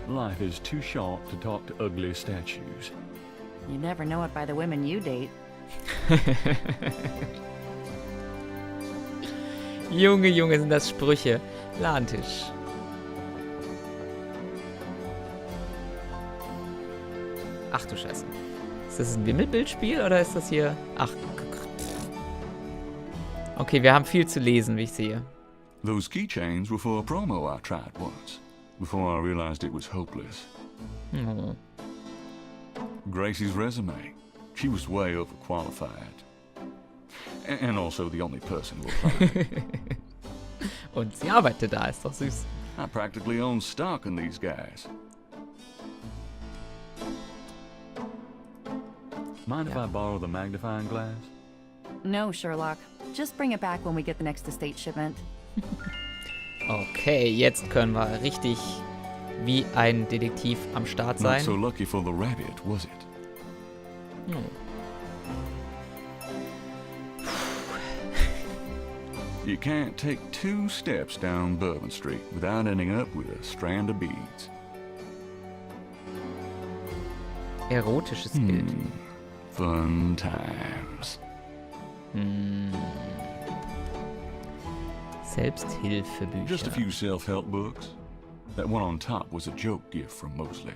Life is too short to talk to ugly statues. You never know it by the women you date. Junge, Junge, sind das Sprüche. Ladentisch. Ach du Scheiße. Ist das ein Wimmelbildspiel oder ist das hier... Ach. Okay, wir haben viel zu lesen, wie ich sehe. Those keychains were for a promo I tried once, before I realized it was hopeless. Oh. Gracie's resume. She was way overqualified. And also the only person who applied. Und sie arbeitet da, ist doch süß. I practically own stock in these guys. Mind if I borrow the magnifying glass? No, Sherlock. Just bring it back when we get the next estate shipment. Okay, jetzt können wir richtig wie ein Detektiv am Start Not sein. so lucky for the rabbit, was it? Hm. You can't take 2 steps down Bourbon Street without ending up with a strand of beads. Erotisches Bild. Fun times. Selbsthilfebücher. Just a few self-help books. That one on top was a joke gift from Mosley.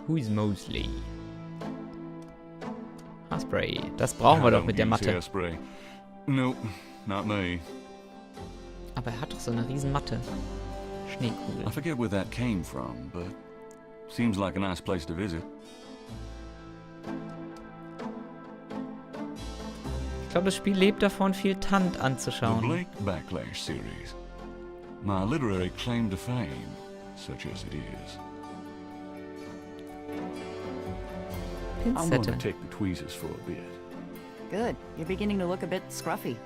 Who is Mosley? Haarspray. Das brauchen wir doch mit der Matte. Hairspray. Nope, not me. Aber er hat doch so eine riesen Matte. I Schneekugel. forget where that came from, but seems like a nice place to visit. Ich glaube, das Spiel lebt davon, viel Tant The anzuschauen. Blake Backlash series. My literary claim to fame, such as it is. I'm going Pinzette. to take the tweezers for a bit. Good. You're beginning to look a bit scruffy.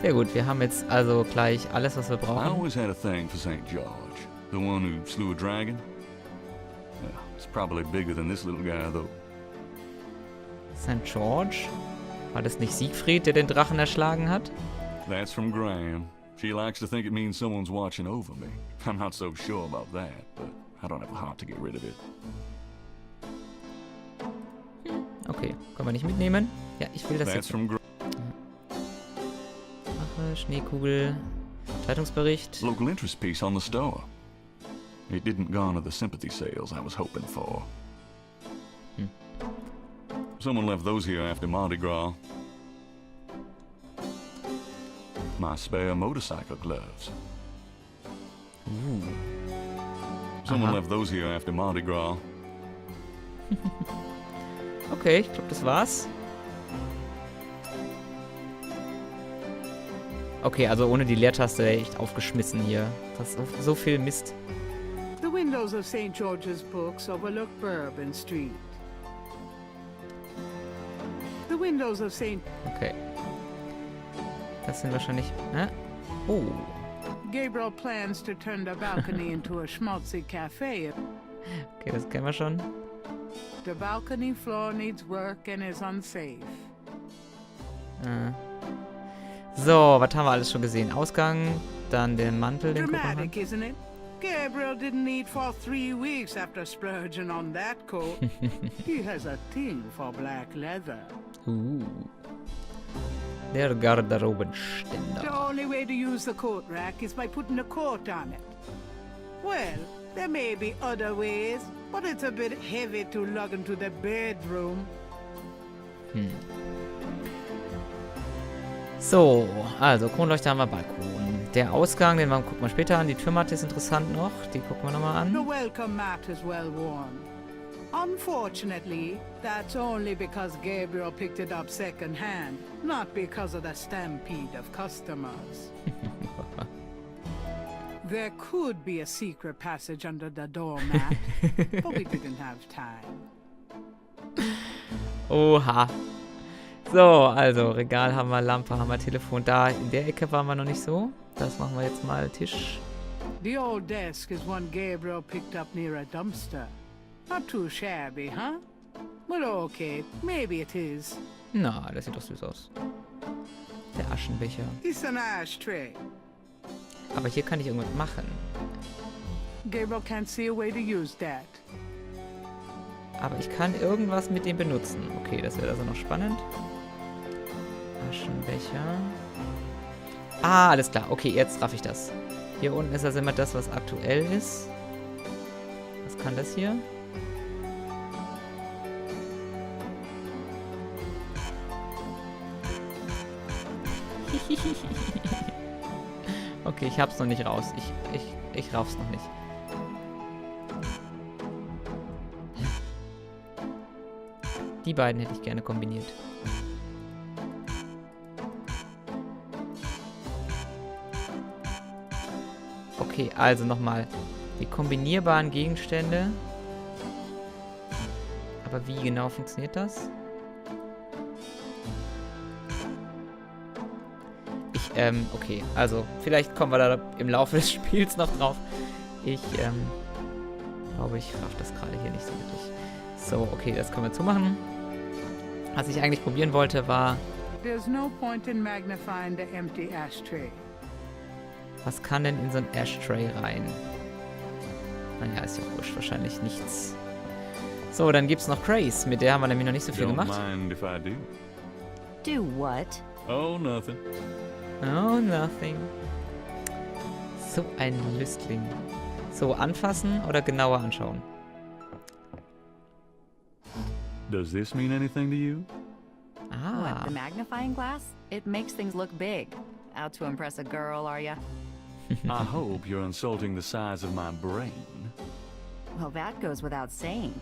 Sehr gut, wir haben jetzt also gleich alles, was wir I brauchen. always had a thing for St. George, the one who slew a dragon. Well, it's probably bigger than this little guy, though. St. George? War das nicht Siegfried, der den Drachen erschlagen hat? That's from Graham. She likes to think it means someone's watching over me. I'm not so sure about that, but I don't have a heart to get rid of it. Okay, können wir nicht mitnehmen? Ja, ich will das That's jetzt. from Mache, Schneekugel, Zeitungsbericht. Local interest piece on the store. It didn't garner the sympathy sales I was hoping for. Someone left those here after Mardi Gras. My spare motorcycle gloves. Someone Aha. left those here after Mardi Gras. Okay, ich glaube, das war's. Okay, also ohne die Leertaste wäre ich echt aufgeschmissen hier. Das ist so viel Mist. The windows of St. George's Books overlook Bourbon Street. The windows of St. Okay. Das sind wahrscheinlich... Oh. Gabriel plans to turn the balcony into a schmaltzy cafe. Okay, das kennen wir schon. The balcony floor needs work and is unsafe. So, was haben wir alles schon gesehen? Ausgang, dann den Mantel, den gucken wir mal. Dramatic, isn't it? Gabriel didn't eat for 3 weeks after splurging on that coat. He has a thing for black leather. Der The Garderobenständer. only way to use the coat rack is by putting a coat on it. Well, there may be other ways, but it's a bit heavy to lug into the bedroom. So, also Kronleuchter haben wir, Balkon. Der Ausgang, den gucken wir später an. Die Türmatte ist interessant noch. Die gucken wir nochmal The an. welcome mat is well worn. Unfortunately, that's only because Gabriel picked it up second-hand, not because of the stampede of customers. There could be a secret passage under the doormat, but we didn't have time. Oha. So, also Regal haben wir, Lampe haben wir, Telefon. Da in der Ecke waren wir noch nicht so. Das machen wir jetzt mal. Tisch. The old desk is one Gabriel picked up near a dumpster. Not too shabby, huh? Well, okay, maybe it is. Na, das sieht doch süß aus. Der Aschenbecher. It's an ashtray. Aber hier kann ich irgendwas machen. Gabriel can't see a way to use that. Aber ich kann irgendwas mit dem benutzen. Okay, das wird also noch spannend. Aschenbecher. Ah, alles klar. Okay, jetzt raff ich das. Hier unten ist also immer das, was aktuell ist. Was kann das hier? Okay, ich hab's noch nicht raus. Ich raff's noch nicht. Die beiden hätte ich gerne kombiniert. Okay, also nochmal. Die kombinierbaren Gegenstände. Aber wie genau funktioniert das? Okay, also vielleicht kommen wir da im Laufe des Spiels noch drauf. Ich glaube, ich raff das gerade hier nicht so wirklich. So, okay, das können wir zumachen. Was ich eigentlich probieren wollte, war... There's no point in magnifying the empty ashtray. Was kann denn in so ein Ashtray rein? Naja, ist ja wurscht, wahrscheinlich nichts. So, dann gibt's noch Grace. Mit der haben wir nämlich noch nicht so viel Don't gemacht. mind if I do. Do what? Oh, nothing. Oh, nothing. So ein Lüstling. So, anfassen oder genauer anschauen? Does this mean anything to you? Ah. What, the magnifying glass? It makes things look big. Out to impress a girl, are ya? I hope you're insulting the size of my brain. Well, that goes without saying.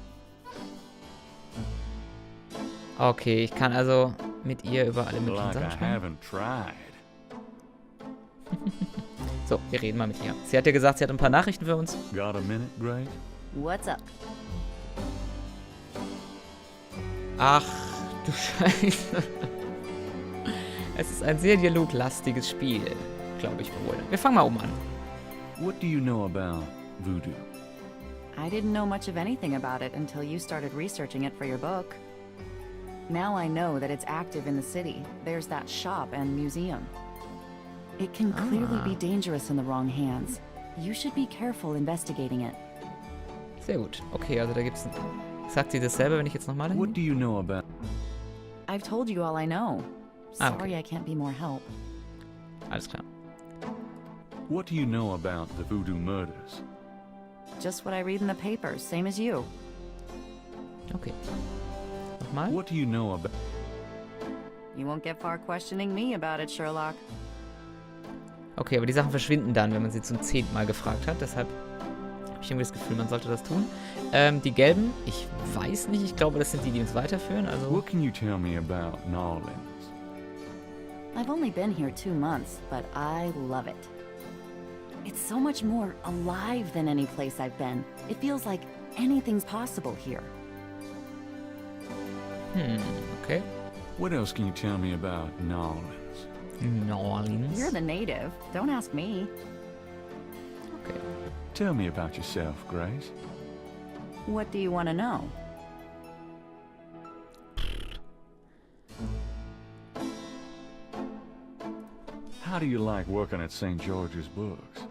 Okay, ich kann also mit ihr über alle möglichen Like I Sachen sprechen. haven't tried. So, wir reden mal mit ihr. Sie hat ja gesagt, sie hat ein paar Nachrichten für uns. Got a minute, Grace? What's up? Ach, du Scheiße. Es ist ein sehr dialoglastiges Spiel, glaube ich wohl. Wir fangen mal an. What do you know about voodoo? I didn't know much of anything about it until you started researching it for your book. Now I know that it's active in the city. There's that shop and museum. It can clearly be dangerous in the wrong hands. You should be careful investigating it. Sehr gut. Okay, also da gibt's... Sagt sie das selber, wenn ich jetzt nochmal What do you know about... I've told you all I know. Ah, Sorry okay. I can't be more help. Alles klar. What do you know about the voodoo murders? Just what I read in the papers, same as you. Okay. Nochmal. What do you know about... You won't get far questioning me about it, Sherlock. Okay, aber die Sachen verschwinden dann, wenn man sie zum 10. Mal gefragt hat. Deshalb habe ich irgendwie das Gefühl, man sollte das tun. Die gelben, ich weiß nicht. Ich glaube, das sind die, die uns weiterführen. Also... What can you tell me about New Orleans? I've only been here 2 months, but I love it. It's so much more alive than any place I've been. It feels like anything's possible here. Okay. What else can you tell me about New Orleans? New Orleans. You're the native. Don't ask me. Okay. Tell me about yourself, Grace. What do you want to know? How do you like working at St. George's Books?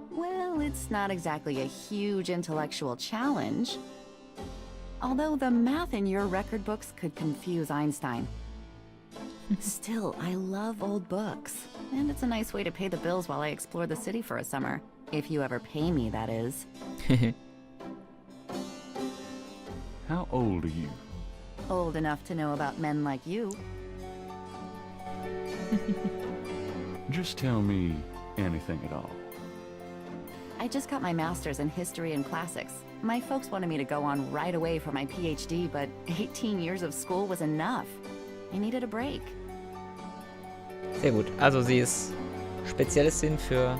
Well, it's not exactly a huge intellectual challenge. Although the math in your record books could confuse Einstein. Still, I love old books. And it's a nice way to pay the bills while I explore the city for a summer. If you ever pay me, that is. How old are you? Old enough to know about men like you. Just tell me anything at all. I just got my master's in history and classics. My folks wanted me to go on right away for my PhD, but 18 years of school was enough. I needed a break. Sehr gut. Also sie ist Spezialistin für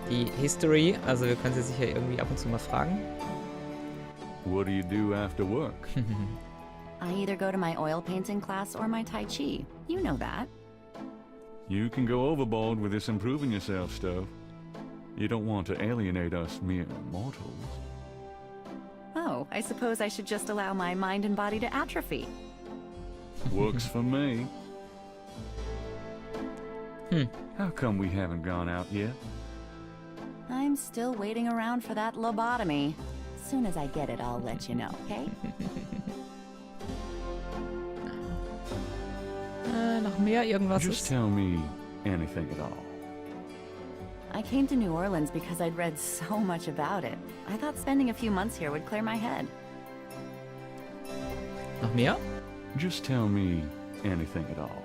die History. Also wir können sie sicher irgendwie ab und zu mal fragen. What do you do after work? I either go to my oil painting class or my Tai Chi. You know that. You can go overboard with this improving yourself stuff. You don't want to alienate us mere mortals. Oh, I suppose I should just allow my mind and body to atrophy. Works for me. How come we haven't gone out yet? I'm still waiting around for that lobotomy. As soon as I get it, I'll let you know, okay? Noch mehr irgendwas Just ist? tell me anything at all. I came to New Orleans because I'd read so much about it. I thought spending a few months here would clear my head. Noch mehr? Just tell me anything at all.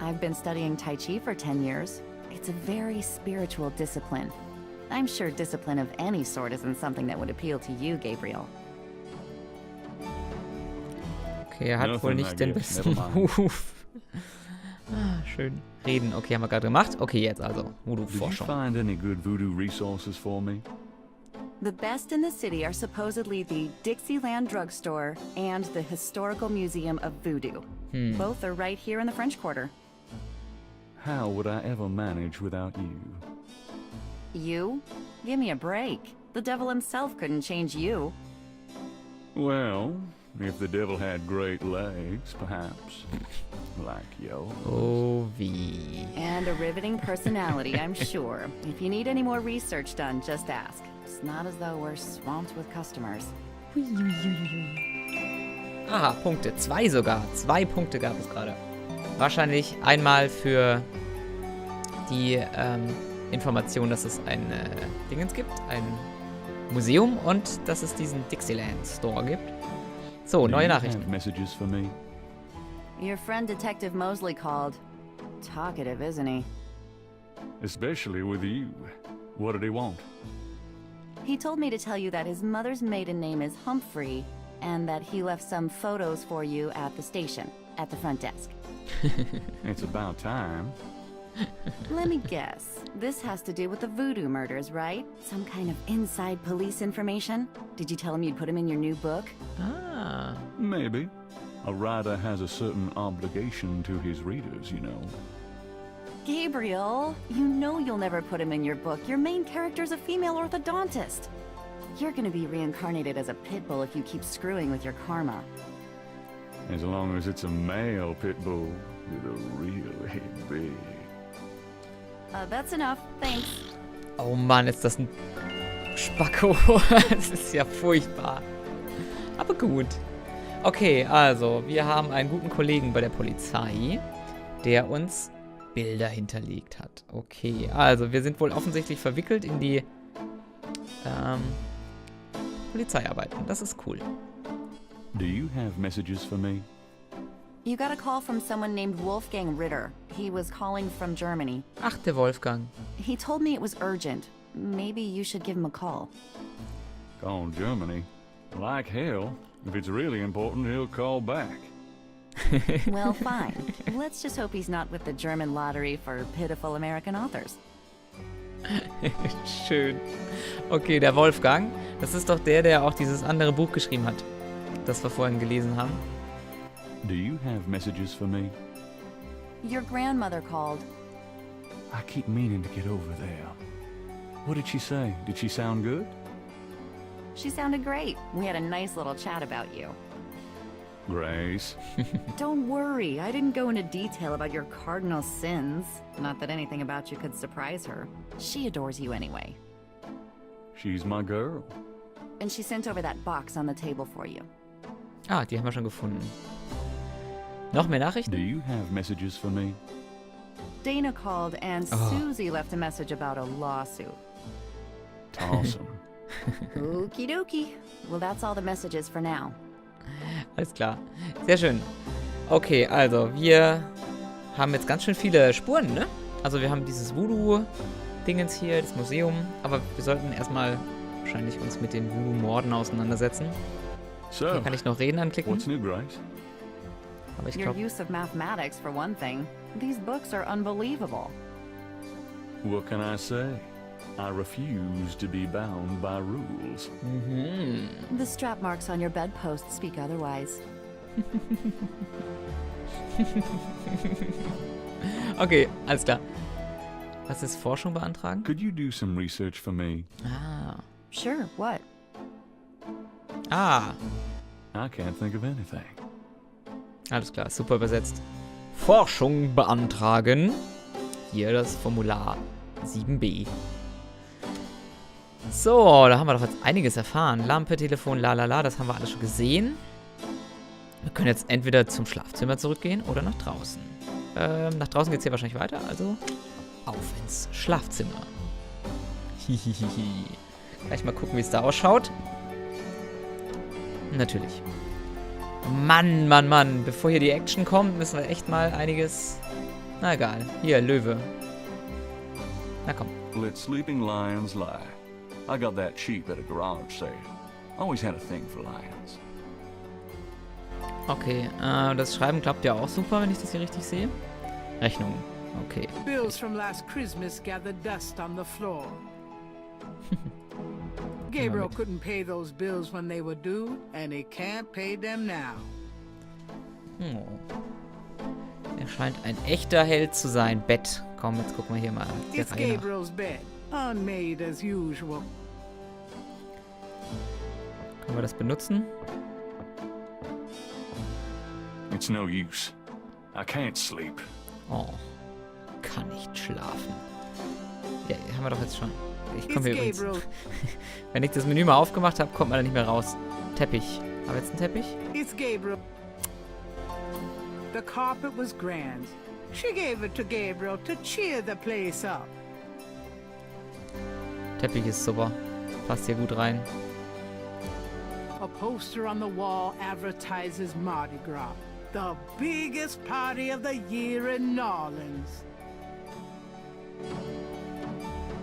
I've been studying Tai Chi for 10 years. It's a very spiritual discipline. I'm sure discipline of any sort isn't something that would appeal to you, Gabriel. Okay, er hat wohl Nothing, nicht I den guess. besten Never mind. Ruf. Schön. Reden. Okay, haben wir gerade gemacht. Okay, jetzt also. Did you Voodoo-Forschung. find any good voodoo resources for me? The best in the city are supposedly the Dixieland Drugstore and the Historical Museum of Voodoo. Both are right here in the French Quarter. How would I ever manage without you? You? Give me a break. The devil himself couldn't change you. Well, if the devil had great legs, perhaps. Like yours. Oh, wie. And a riveting personality, I'm sure. If you need any more research done, just ask. It's not as though we're swamped with customers. Aha, Punkte. 2 sogar. 2 Punkte gab es gerade. Wahrscheinlich einmal für die Information, dass es ein Dingens gibt, ein Museum und dass es diesen Dixieland Store gibt. So, Do neue you Nachrichten. have messages for me? Your friend Detective Mosley called. Talkative, isn't he? Especially with you. What did he want? He told me to tell you that his mother's maiden name is Humphrey, and that he left some photos for you at the station, at the front desk. It's about time. Let me guess. This has to do with the voodoo murders, right? Some kind of inside police information? Did you tell him you'd put him in your new book? Ah. Maybe. A writer has a certain obligation to his readers, you know. Gabriel, you know you'll never put him in your book. Your main character's a female orthodontist. You're gonna be reincarnated as a pit bull if you keep screwing with your karma. As long as it's a male pit bull with a really big... That's enough. Thanks. Oh Mann, ist das ein Spacko. Das ist ja furchtbar. Aber gut. Okay, also, wir haben einen guten Kollegen bei der Polizei, der uns Bilder hinterlegt hat. Okay, also, wir sind wohl offensichtlich verwickelt in die Polizeiarbeiten. Das ist cool. Do you have messages for me? You got a call from someone named Wolfgang Ritter. He was calling from Germany. Ach, der Wolfgang. He told me it was urgent. Maybe you should give him a call. Call Germany. Like hell. If it's really important, he'll call back. Well, fine. Let's just hope he's not with the German lottery for pitiful American authors. Schön. Okay, der Wolfgang. Das ist doch der auch dieses andere Buch geschrieben hat, das wir vorhin gelesen haben. Do you have messages for me? Your grandmother called. I keep meaning to get over there. What did she say? Did she sound good? She sounded great. We had a nice little chat about you. Grace. Don't worry, I didn't go into detail about your cardinal sins. Not that anything about you could surprise her. She adores you anyway. She's my girl. And she sent over that box on the table for you. Ah, die haben wir schon gefunden. Noch mehr Do Nachrichten? you have messages for me? Dana called and Oh. Susie left a message about a lawsuit. Awesome. Okie dokie. Well, that's all the messages for now. Alles klar. Sehr schön. Okay, also, wir haben jetzt ganz schön viele Spuren, ne? Also, wir haben dieses Voodoo-Dingens hier, das Museum. Aber wir sollten erstmal wahrscheinlich uns mit den Voodoo-Morden auseinandersetzen. So, Hier kann ich noch Reden anklicken. what's new, Grace? Aber ich Your glaube, use of mathematics, for one thing. These books are unbelievable. What can I say? I refuse to be bound by rules. The strap marks on your bedpost speak otherwise. Okay, alles klar. Was ist Forschung beantragen? Could you do some research for me? Ah. Sure, what? Ah. I can't think of anything. Alles klar, super übersetzt. Forschung beantragen. Hier das Formular 7b. So, da haben wir doch jetzt einiges erfahren. Lampe, Telefon, lalala, das haben wir alles schon gesehen. Wir können jetzt entweder zum Schlafzimmer zurückgehen oder nach draußen. Nach draußen geht es hier wahrscheinlich weiter, also auf ins Schlafzimmer. Hihihihi. Gleich mal gucken, wie es da ausschaut. Natürlich. Mann, Mann, Mann. Bevor hier die Action kommt, müssen wir echt mal einiges... Na egal. Hier, Löwe. Na komm. Let sleeping lions lie. I got that cheap at a garage sale. Always had a thing for lions. Okay, das Schreiben klappt ja auch super, wenn ich das hier richtig sehe. Rechnung. Okay. Bills from last Christmas gathered dust on the floor. Gabriel couldn't pay those bills when they were due, and he can't pay them now. Oh. Er scheint ein echter Held zu sein. Bett. Komm, jetzt gucken wir hier mal. It's Gabriel's bed, unmade as usual. Können wir das benutzen? It's no use. I can't sleep. Oh. Kann nicht schlafen. Ja, haben wir doch jetzt schon. Ich komme hier übrigens. Wenn ich das Menü mal aufgemacht habe, kommt man da nicht mehr raus. Teppich. Haben wir jetzt einen Teppich? It's Gabriel. The carpet was grand. She gave it to Gabriel to cheer the place up. Teppich ist super. Passt hier gut rein. A poster on the wall advertises Mardi Gras, the biggest party of the year in New Orleans.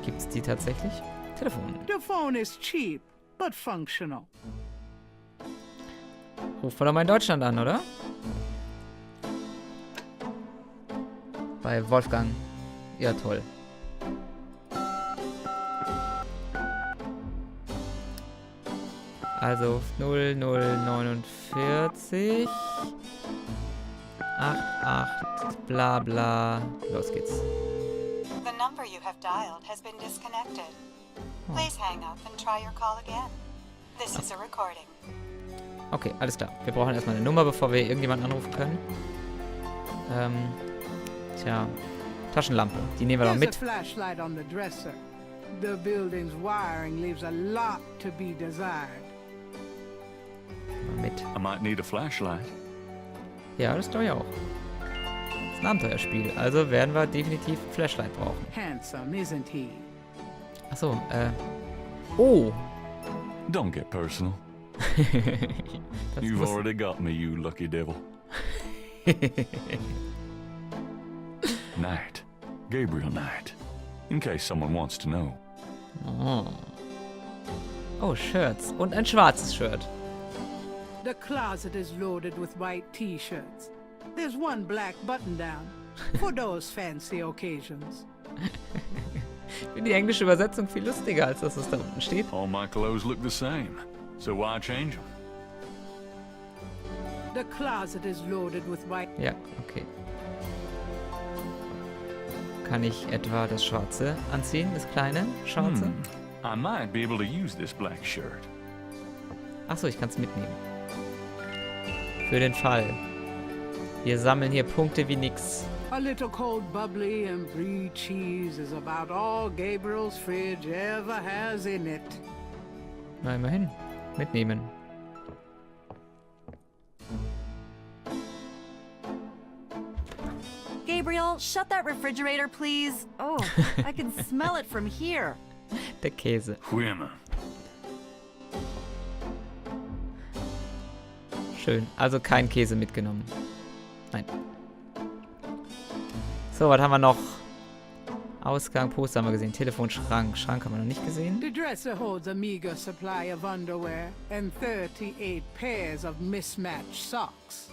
Gibt's die tatsächlich? Telefon. The phone is cheap, but functional. Ruft man doch mal in Deutschland an, oder? Bei Wolfgang. Ja, toll. Also 0049 88 bla bla. Los geht's. The number you have dialed has been disconnected. Please hang up and try your call again. This is a recording. Okay, alles klar. Wir brauchen erstmal eine Nummer, bevor wir irgendjemanden anrufen können. Tja, Taschenlampe. Die nehmen wir doch There's mit. a flashlight on the dresser. The building's wiring leaves a lot to be desired. Mit. I might need a flashlight. Ja, das glaube ich auch. Das ist ein Abenteuerspiel. Also werden wir definitiv ein Flashlight brauchen. Handsome, isn't he? Achso, Oh! Don't get personal. Das You've muss... already got me, you lucky devil. Knight. Gabriel Knight. In case someone wants to know. Oh. Oh, Shirts. Und ein schwarzes Shirt. The closet is loaded with white t-shirts. There's one black button-down for those fancy occasions. Ich finde die englische Übersetzung viel lustiger, als dass es da unten steht. All my clothes look the same, so why change them? The closet is loaded with white... Ja, okay. Kann ich etwa das Schwarze anziehen, das kleine Schwarze? I might be able to use this black shirt. Achso, ich kann es mitnehmen. Für den Fall. Wir sammeln hier Punkte wie nix. A little cold bubbly and brie cheese is about all Gabriel's fridge ever has in it. Na, immerhin. Mitnehmen. Gabriel, shut that refrigerator, please. Oh, I can smell it from here. Der Käse. Women. Schön. Also kein Käse mitgenommen. Nein. So, was haben wir noch? Ausgang, Poster haben wir gesehen. Telefon, Schrank. Schrank haben wir noch nicht gesehen. The dresser holds a meager supply of underwear and 38 pairs of mismatched socks.